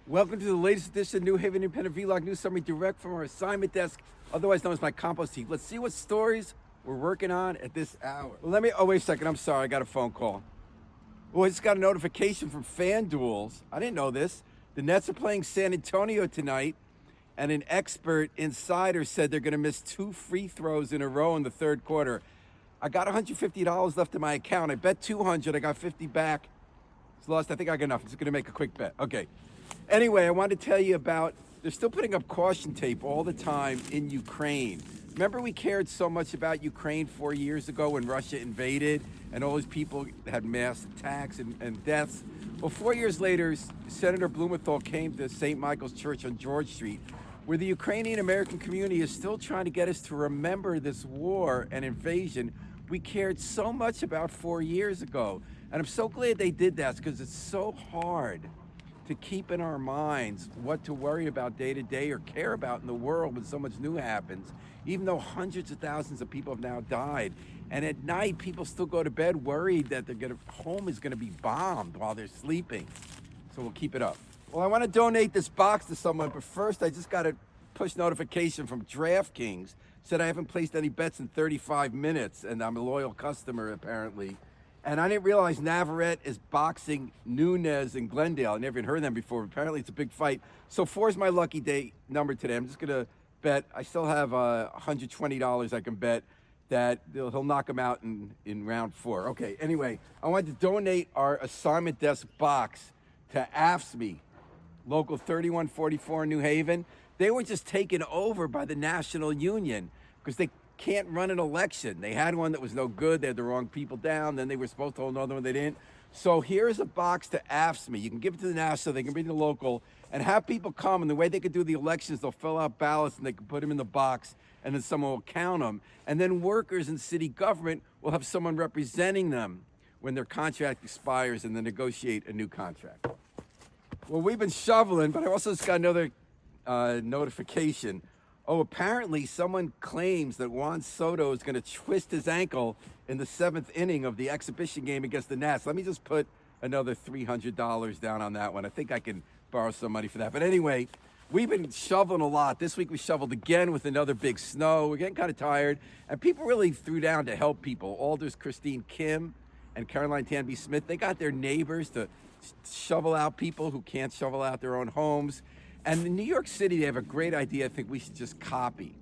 Welcome to the latest edition of New Haven Independent Vlog News Summary direct from our assignment desk, otherwise known as my compost heap. Let's see what stories we're working on at this hour. Well, wait a second. I'm sorry. I got a phone call. Well, I just got a notification from FanDuels. I didn't know this. The Nets are playing San Antonio tonight, and an expert insider said they're going to miss 2 free throws in a row in the third quarter. I got $150 left in my account. I bet 200. I got 50 back. It's lost. I think I got enough. I'm just going to make a quick bet. Okay. Anyway, I wanted to tell you about, they're still putting up caution tape all the time in Ukraine. Remember we cared so much about Ukraine 4 years ago when Russia invaded and all these people had mass attacks and deaths? Well, 4 years later, Senator Blumenthal came to St. Michael's Church on George Street, where the Ukrainian American community is still trying to get us to remember this war and invasion we cared so much about 4 years ago. And I'm so glad they did that, because it's so hard to keep in our minds what to worry about day to day or care about in the world when so much new happens, even though hundreds of thousands of people have now died. And at night, people still go to bed worried that home is gonna be bombed while they're sleeping. So we'll keep it up. Well, I wanna donate this box to someone, but first I just got a push notification from DraftKings, said I haven't placed any bets in 35 minutes, and I'm a loyal customer apparently. And I didn't realize Navarrete is boxing Newz in Glendale. I never even heard of them before. Apparently it's a big fight. So 4 is my lucky day number today. I'm just gonna bet, I still have $120 I can bet that he'll knock him out in round 4. Okay, anyway, I wanted to donate our assignment desk box to AFSCME, local 3144 in New Haven. They were just taken over by the National Union because they can't run an election. They had one that was no good. They had the wrong people down. Then they were supposed to hold another one. They didn't. So here's a box to AFSCME. You can give it to the national, they can bring it to the local, and have people come. And the way they could do the elections, they'll fill out ballots and they can put them in the box, and then someone will count them. And then workers in city government will have someone representing them when their contract expires and then negotiate a new contract. Well, we've been shoveling, but I also just got another notification. Oh, apparently someone claims that Juan Soto is going to twist his ankle in the 7th inning of the exhibition game against the Nats. Let me just put another $300 down on that one. I think I can borrow some money for that. But anyway, we've been shoveling a lot. This week we shoveled again with another big snow. We're getting kind of tired. And people really threw down to help people. Alders Christine Kim and Caroline Tanby Smith, they got their neighbors to shovel out people who can't shovel out their own homes. And in New York City, they have a great idea I think we should just copy.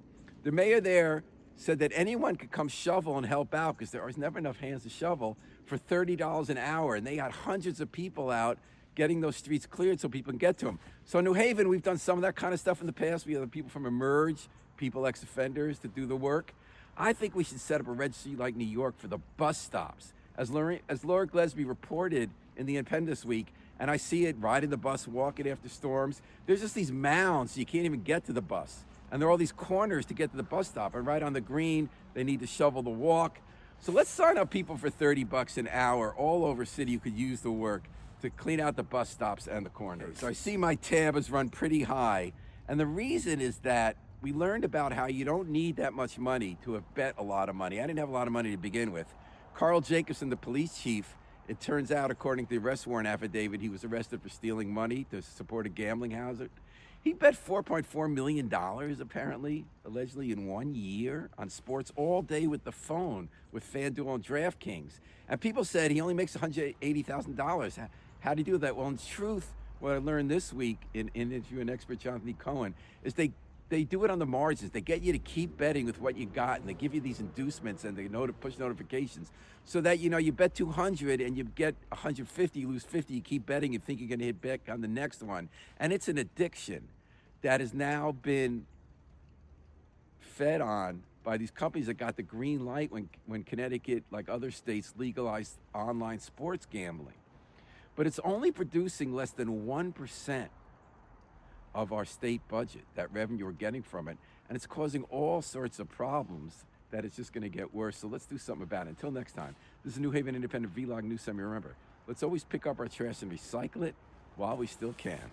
The mayor there said that anyone could come shovel and help out because there was never enough hands to shovel for $30 an hour. And they got hundreds of people out getting those streets cleared so people can get to them. So in New Haven, we've done some of that kind of stuff in the past. We have people from Emerge, people ex-offenders to do the work. I think we should set up a registry like New York for the bus stops. As Laura Glesby reported in the Independent this week, and I see it riding the bus, walking after storms. There's just these mounds, you can't even get to the bus. And there are all these corners to get to the bus stop. And right on the green, they need to shovel the walk. So let's sign up people for $30 an hour all over city who could use the work to clean out the bus stops and the corners. So I see my tab has run pretty high. And the reason is that we learned about how you don't need that much money to have bet a lot of money. I didn't have a lot of money to begin with. Carl Jacobson, the police chief, it turns out, according to the arrest warrant affidavit, he was arrested for stealing money to support a gambling house. He bet $4.4 million, apparently, allegedly in 1 year on sports all day with the phone with FanDuel and DraftKings. And people said he only makes $180,000. How do you do that? Well, in truth, what I learned this week in interviewing expert Jonathan E. Cohen is they do it on the margins. They get you to keep betting with what you got, and they give you these inducements and they push notifications so that, you bet 200 and you get 150, you lose 50, you keep betting, you think you're gonna hit back on the next one. And it's an addiction that has now been fed on by these companies that got the green light when Connecticut, like other states, legalized online sports gambling. But it's only producing less than 1% of our state budget, that revenue we're getting from it. And it's causing all sorts of problems that it's just gonna get worse. So let's do something about it. Until next time, this is New Haven Independent Vlog News Summary. Remember, let's always pick up our trash and recycle it while we still can.